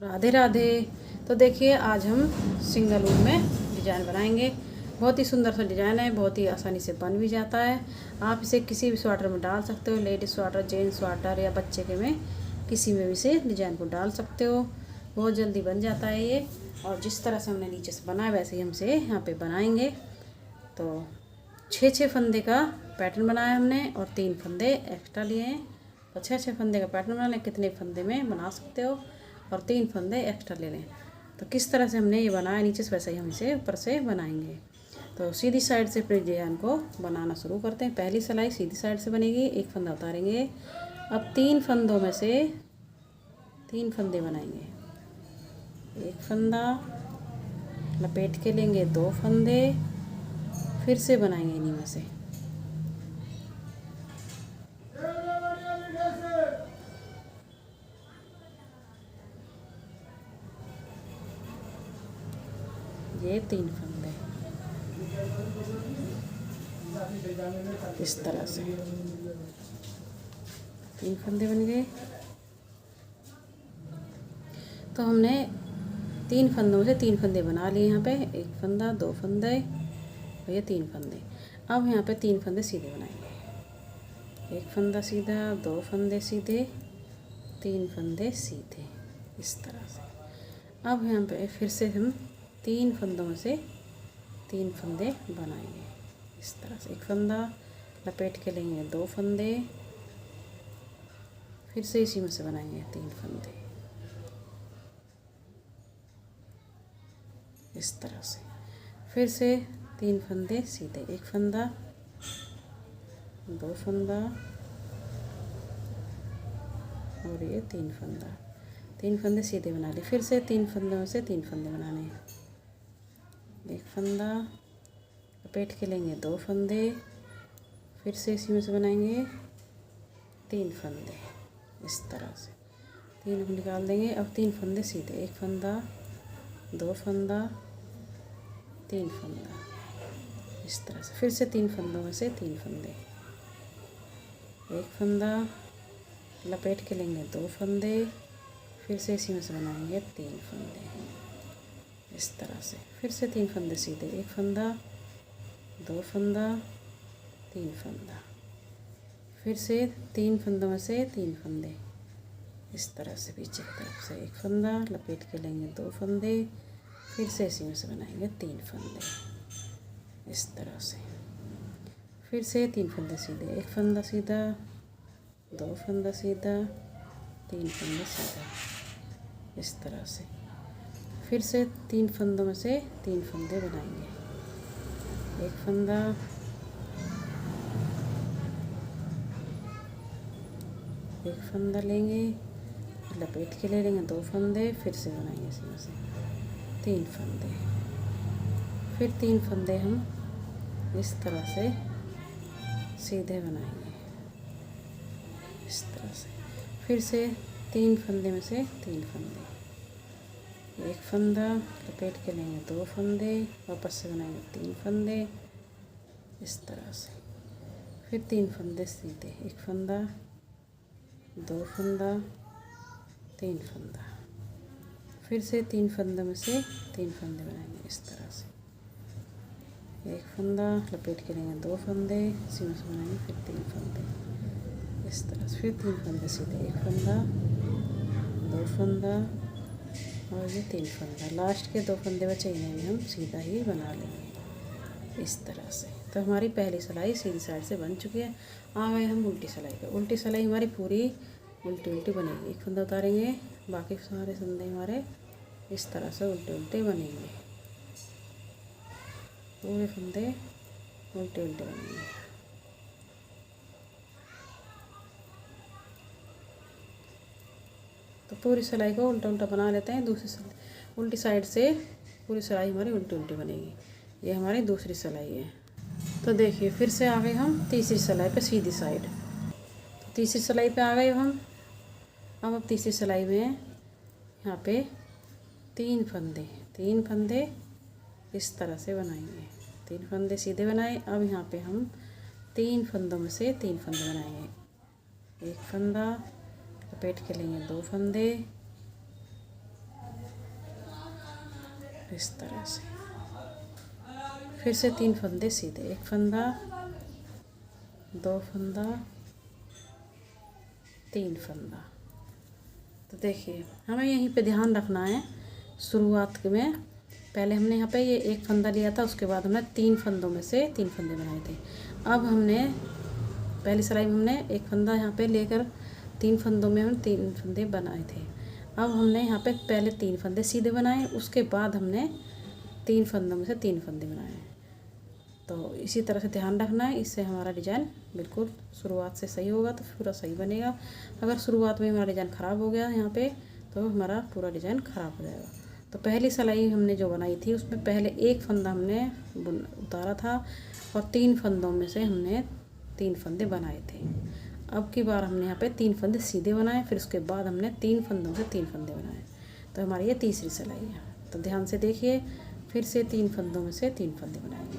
राधे राधे। तो देखिए आज हम सिंगल ऊन में डिज़ाइन बनाएंगे। बहुत ही सुंदर सा डिज़ाइन है, बहुत ही आसानी से बन भी जाता है। आप इसे किसी भी स्वेटर में डाल सकते हो, लेडीज स्वेटर, जेंट्स स्वेटर या बच्चे के में किसी में भी इसे डिज़ाइन को डाल सकते हो। बहुत जल्दी बन जाता है ये। और जिस तरह से हमने नीचे से बनाया वैसे ही हम इसे यहाँ पे बनाएंगे। तो 6 फंदे का पैटर्न बनाया हमने और 3 फंदे एक्स्ट्रा लिए हैं। तो 6 फंदे का पैटर्न बना लें, कितने फंदे में बना सकते हो, और 3 फंदे एक्स्ट्रा ले लें। तो किस तरह से हमने ये बनाया नीचे से वैसे ही हम इसे ऊपर से बनाएंगे। तो सीधी साइड से अपने डिजाइन को बनाना शुरू करते हैं। पहली सिलाई सीधी साइड से बनेगी, एक फंदा उतारेंगे। अब 3 फंदों में से 3 फंदे बनाएंगे। एक फंदा लपेट के लेंगे, 2 फंदे, फिर से बनाएंगे इन्हीं में से। ये 3 फंदे इस तरह से 3 फंदे बन गए। तो हमने 3 फंदों में से 3 फंदे बना लिए। यहाँ पे एक फंदा, 2 फंदे और ये 3 फंदे। अब यहाँ पे 3 फंदे सीधे बनाएंगे। एक फंदा सीधा, 2 फंदे सीधे, 3 फंदे सीधे इस तरह से। अब यहाँ पे फिर से हम 3 फंदों में से 3 फंदे बनाएंगे इस तरह से। एक फंदा लपेट के लेंगे, 2 फंदे, फिर से इसी में से बनाएंगे 3 फंदे इस तरह से। फिर से 3 फंदे सीधे, एक फंदा, 2 फंदा और ये 3 फंदा। 3 फंदे सीधे बना लिए। फिर से 3 फंदों में से 3 फंदे बनाने हैं। एक फंदा लपेट के लेंगे, 2 फंदे, फिर से इसी में से बनाएंगे 3 फंदे इस तरह से। 3 निकाल देंगे। अब 3 फंदे सीधे, एक फंदा, 2 फंदा, 3 फंदा इस तरह से। फिर से 3 फंदों में से 3 फंदे, एक फंदा लपेट के लेंगे, 2 फंदे, फिर से इसी में से बनाएंगे 3 फंदे इस तरह से। फिर से 3 फंदे सीधे, एक फंदा, 2 फंदा, 3 फंदा, फिर से 3 फंदों में से 3 फंदे इस तरह से पीछे की तरफ से। एक फंदा लपेट के लेंगे, 2 फंदे, फिर से इसी में से बनाएंगे 3 फंदे इस तरह से। फिर से 3 फंदे सीधे, एक फंदा सीधा, 2 फंदा सीधा, 3 फंदा सीधा इस तरह से। फिर से 3 फंदों में से 3 फंदे बनाएंगे। एक फंदा लेंगे, लपेट के ले लेंगे, 2 फंदे, फिर से बनाएंगे इसी में से 3 फंदे। फिर 3 फंदे हम इस तरह से सीधे बनाएंगे इस तरह से। फिर से 3 फंदे में से 3 फंदे, एक फंदा लपेट के लेंगे, 2 फंदे, वापस से बनाएंगे 3 फंदे इस तरह से। फिर 3 फंदे सीधे, एक फंदा, 2 फंदा, 3 फंदा, फिर से 3 फंदों में से 3 फंदे बनाएंगे इस तरह से। एक फंदा लपेट के लेंगे, 2 फंदे, इसी में से बनाएंगे फिर 3 फंदे इस तरह से। फिर 3 फंदे सीधे, एक फंदा, 2 फंदा और ये 3 फंदा। लास्ट के 2 फंदे बचे इन्हें भी हम सीधा ही बना लेंगे इस तरह से। तो हमारी पहली सिलाई सीधी साइड से बन चुकी है। आ गए हम उल्टी सिलाई पे। उल्टी सिलाई हमारी पूरी उल्टी उल्टी बनेगी। एक फंदा उतारेंगे, बाकी सारे फंदे हमारे इस तरह से उल्टे उल्टे बनेंगे। पूरे फंदे उल्टे उल्टे बनेंगे। तो पूरी सिलाई को उल्टा उल्टा बना लेते हैं। दूसरी उल्टी साइड से पूरी सिलाई हमारी उल्टी उल्टी बनेगी। ये हमारी दूसरी सिलाई है। तो देखिए फिर से आ गए हम तीसरी सिलाई पे सीधी साइड। तो तीसरी सिलाई पे आ गए हम। अब तीसरी सिलाई में यहाँ पे 3 फंदे इस तरह से बनाएंगे। 3 फंदे सीधे बनाए। अब यहाँ पे हम 3 फंदों में से 3 फंदे बनाएंगे। एक फंदा लपेट के लेंगे, 2 फंदे, इस तरह से। फिर से 3 फंदे सीधे, एक फंदा, 2 फंदा, 3 फंदा। तो देखिए हमें यहीं पे ध्यान रखना है, शुरुआत में पहले हमने यहाँ पे ये एक फंदा लिया था, उसके बाद हमने 3 फंदों में से 3 फंदे बनाए थे। अब हमने पहली सिलाई में हमने एक फंदा यहाँ पे लेकर 3 फंदों में हम 3 फंदे बनाए थे। अब हमने यहाँ पे पहले 3 फंदे सीधे बनाए, उसके बाद हमने 3 फंदों में से 3 फंदे बनाए। तो इसी तरह से ध्यान रखना है, इससे हमारा डिज़ाइन बिल्कुल शुरुआत से सही होगा तो पूरा सही बनेगा। अगर शुरुआत में हमारा डिज़ाइन ख़राब हो गया यहाँ पे तो हमारा पूरा डिज़ाइन ख़राब हो जाएगा। तो पहली सिलाई हमने जो बनाई थी उसमें पहले एक फंदा हमने उतारा था और 3 फंदों में से हमने 3 फंदे बनाए थे। अब की बार हमने यहाँ पे 3 फंदे सीधे बनाए, फिर उसके बाद हमने 3 फंदों से 3 फंदे बनाए। तो हमारी ये तीसरी सिलाई है। तो ध्यान से देखिए, फिर से 3 फंदों में से 3 फंदे बनाएंगे।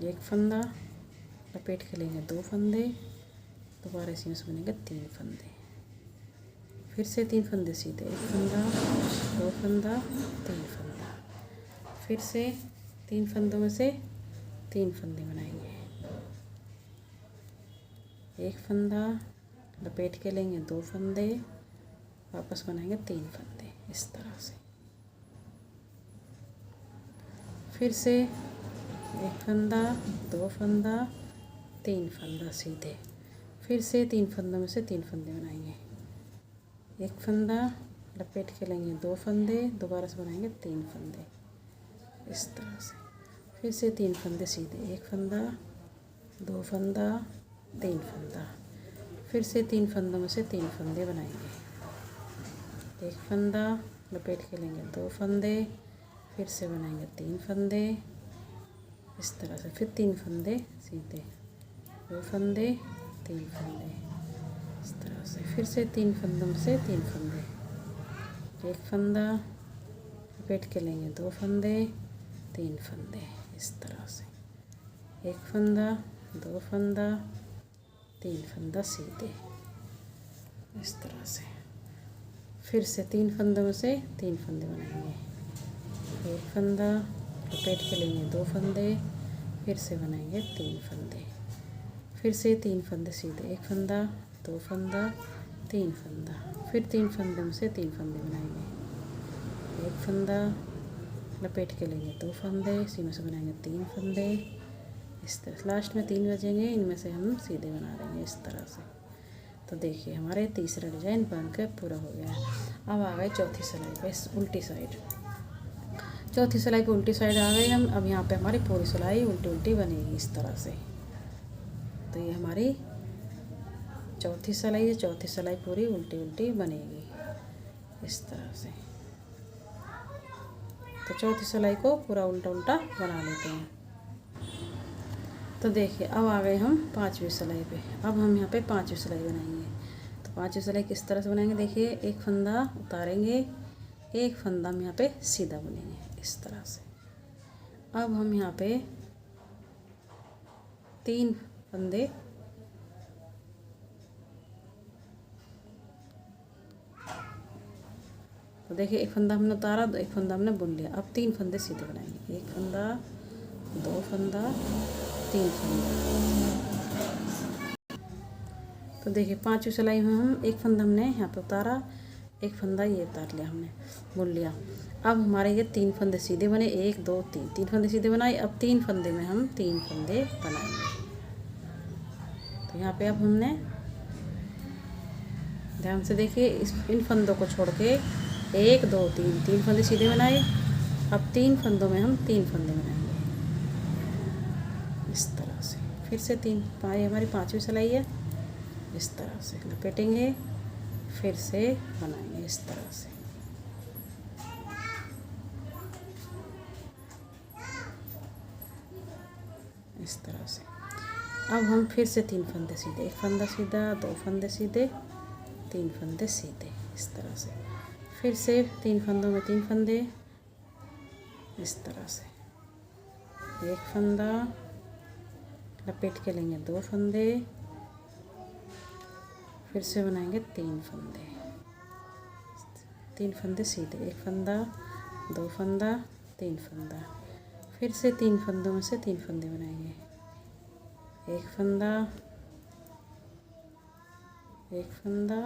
एक फंदा, लपेट के लेंगे 2 फंदे, दोबारा इसी में से बनेंगे 3 फंदे, फिर से 3 फंदे सीधे, एक फंदा, 2 फंदा, 3 फंदा, फिर से 3 फंदों में से 3 फंदे बनाएंगे। एक फंदा, लपेट के लेंगे 2 फंदे, वापस बनाएंगे 3 फंदे इस तरह से। फिर से एक फंदा, 2 फंदा, 3 फंदा सीधे, फिर से 3 फंदों में से 3 फंदे बनाएंगे। एक फंदा, लपेट के लेंगे 2 फंदे, दोबारा से बनाएंगे 3 फंदे इस तरह से। फिर से 3 फंदे सीधे, एक फंदा, 2 फंदा, 3 फंदा, फिर से 3 फंदों में से 3 फंदे बनाएंगे। एक फंदा, लपेट के लेंगे 2 फंदे, फिर से बनाएंगे 3 फंदे इस तरह से। फिर 3 फंदे सीधे, 2 फंदे, 3 फंदे इस तरह से। फिर से 3 फंदों में से 3 फंदे, एक फंदा, लपेट के लेंगे 2 फंदे, 3 फंदे इस तरह से। एक फंदा, 2 फंदा, 3 फंदा सीधे इस तरह से। फिर से 3 फंदों में से 3 फंदे बनाएंगे। एक फंदा, लपेट के लेंगे 2 फंदे, फिर से बनाएंगे 3 फंदे, फिर से 3 फंदे सीधे, एक फंदा, 2 फंदा, 3 फंदा, फिर 3 फंदों में से 3 फंदे बनाएंगे। एक फंदा, लपेट के लेंगे 2 फंदे, इसी में से बनाएंगे 3 फंदे इस तरह। लास्ट में 3 बचेंगे, इनमें से हम सीधे बना देंगे इस तरह से। तो देखिए हमारे तीसरा डिज़ाइन बनकर पूरा हो गया है। अब आ गए चौथी सिलाई पे उल्टी साइड। चौथी सिलाई पे उल्टी साइड आ गए हम। अब यहाँ पे हमारी पूरी सिलाई उल्टी उल्टी बनेगी इस तरह से। तो ये हमारी चौथी सिलाई है, चौथी सिलाई पूरी उल्टी उल्टी बनेगी इस तरह से। तो चौथी सिलाई को पूरा उल्टा उल्टा बना लेते हैं। तो देखिए अब आ गए हम 5वीं सिलाई पे। अब हम यहाँ पे 5वीं सिलाई बनाएंगे। तो 5वीं सिलाई किस तरह से बनाएंगे, देखिए एक फंदा उतारेंगे, एक फंदा हम यहाँ पे सीधा बुनेंगे इस तरह से। अब हम यहाँ पे 3 फंदे तो देखिए एक फंदा हमने उतारा, तो एक फंदा हमने बुन लिया। अब 3 फंदे सीधे बनाएंगे, एक फंदा, 2 फंदा, 3 फंदा। तो देखिए 5वीं सिलाई में हम एक फंदा हमने यहाँ पे उतारा, एक फंदा ये उतार लिया हमने, बुन लिया। अब हमारे ये 3 फंदे सीधे बने, 1 2 3, 3 फंदे सीधे बनाए। अब 3 फंदे में हम 3 फंदे बनाएंगे। तो यहाँ पे अब हमने ध्यान से देखिए इन फंदों को छोड़ के 1 2 3, 3 फंदे सीधे बनाए। अब 3 फंदों में हम 3 फंदे बनाएंगे इस तरह से। फिर से 3 पाए हमारी 5वीं सिलाई है इस तरह से। लपेटेंगे, फिर से बनाएंगे इस तरह से। इस तरह से। अब हम फिर से 3 फंदे सीधे, एक फंदा सीधा, 2 फंदे सीधे, 3 फंदे सीधे इस तरह से। फिर से 3 फंदों में 3 फंदे इस तरह से। एक फंदा, लपेट के लेंगे 2 फंदे, फिर से बनाएंगे 3 फंदे, 3 फंदे सीधे, 1 फंदा, 2 फंदा, 3 फंदा, फिर से 3 फंदों में से 3 फंदे बनाएंगे, 1 फंदा, 1 फंदा,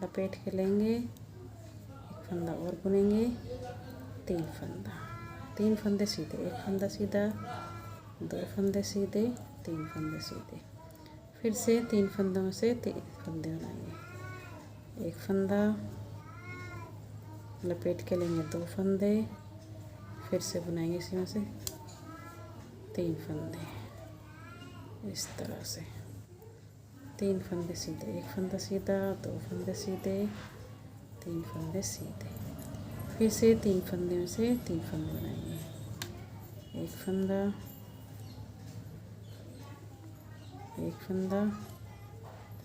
लपेट के लेंगे, 1 फंदा और बुनेंगे, 3 फंदा, 3 फंदे सीधे, 1 फंदा सीधा, 2 फंदे सीधे, 3 फंदे सीधे, फिर से 3 फंदों में से 3 फंदे बनाएंगे, 1 फंदा, लपेट के लेंगे 2 फंदे, फिर से बुनाएंगे इसी में से 3 फंदे, इस तरह से 3 फंदे सीधे, 1 फंदा सीधा, 2 फंदे सीधे, 3 फंदे सीधे, फिर से 3 फंदे में से 3 फंदे बनाएंगे, 1 फंदा, 1 फंदा,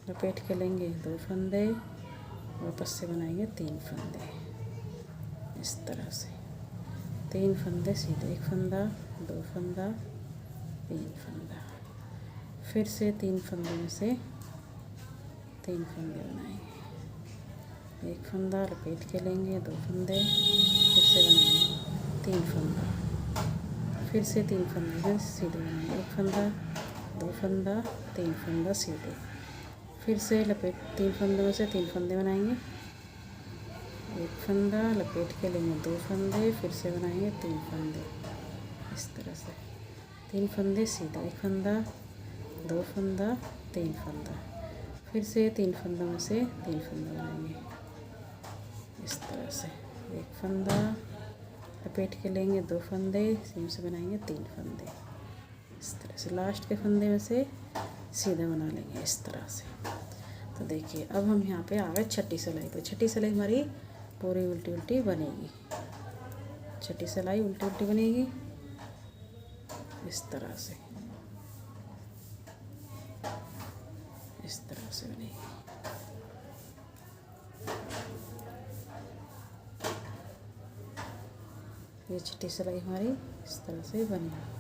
लपेट के लेंगे 2 फंदे, वापस से बनाएंगे 3 फंदे, इस तरह से 3 फंदे सीधे, 1 फंदा, 2 फंदा, 3 फंदा, फिर से 3 फंदे में से 3 फंदे बनाएंगे, 1 फंदा, लपेट के लेंगे 2 फंदे, फिर से बनाएंगे 3 फंदा, फिर से 3 फंदे में सीधे बनाएंगे, 1 फंदा, 2 फंदा, 3 फंदा सीधे, फिर से लपेट 3 फंदों में से 3 फंदे बनाएंगे, 1 फंदा, लपेट के लेंगे 2 फंदे, फिर से बनाएंगे 3 फंदे, इस तरह से 3 फंदे सीधे, 1 फंदा, 2 फंदा, 3 फंदा, फिर से 3 फंदों में से 3 फंदे बनाएंगे, इस तरह से 1 फंदा, लपेट के लेंगे 2 फंदे, इसी से बनाएंगे 3 फंदे, इस तरह से लास्ट के फंदे में से सीधा बना लेंगे, इस तरह से। तो देखिए अब हम यहाँ पे आ गए छठी सिलाई पे। छठी सिलाई हमारी पूरी उल्टी उल्टी बनेगी, छठी सिलाई उल्टी उल्टी बनेगी इस तरह से, इस तरह से बनेगी। ये छठी सिलाई हमारी इस तरह से बनेगी।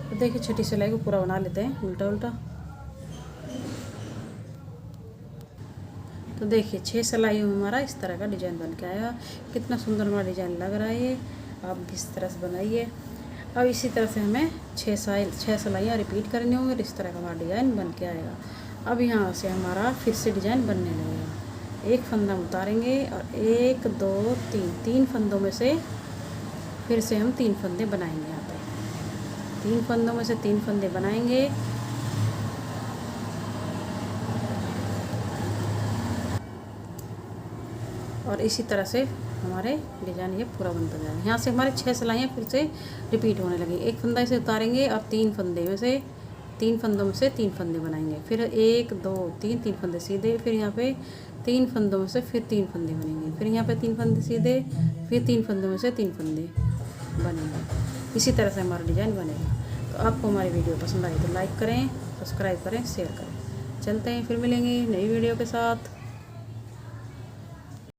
तो देखिए छठी सिलाई को पूरा बना लेते हैं उल्टा उल्टा। तो देखिए 6 सिलाई में हमारा इस तरह का डिज़ाइन बन के आया। कितना सुंदर हमारा डिज़ाइन लग रहा है ये। आप इस तरह से बनाइए। अब इसी तरह से हमें 6 सिलाइयाँ रिपीट करनी होंगी, इस तरह का हमारा डिज़ाइन बन के आएगा। अब यहाँ से हमारा फिर से डिज़ाइन बनने लगेगा। एक फंदा उतारेंगे और 1 2 3 फंदों में से फिर से हम 3 फंदे बनाएंगे। यहाँ पे 3 फंदों में से 3 फंदे बनाएंगे। और इसी तरह से हमारे डिज़ाइन ये पूरा बनता जाएगा। यहाँ से हमारे 6 सिलाइयाँ फिर से रिपीट होने लगी। एक फंदा इसे उतारेंगे और 3 फंदों में से 3 फंदे बनाएंगे। फिर 1 2 3 फंदे सीधे, फिर यहाँ पे 3 फंदों में से फिर 3 फंदे बनेंगे, फिर यहाँ पे 3 फंदे सीधे, फिर 3 फंदों में से 3 फंदे बनेंगे। इसी तरह से हमारा डिज़ाइन बनेगा। तो आपको हमारी वीडियो पसंद आई तो लाइक करें, सब्सक्राइब करें, शेयर करें। चलते हैं, फिर मिलेंगे नई वीडियो के साथ।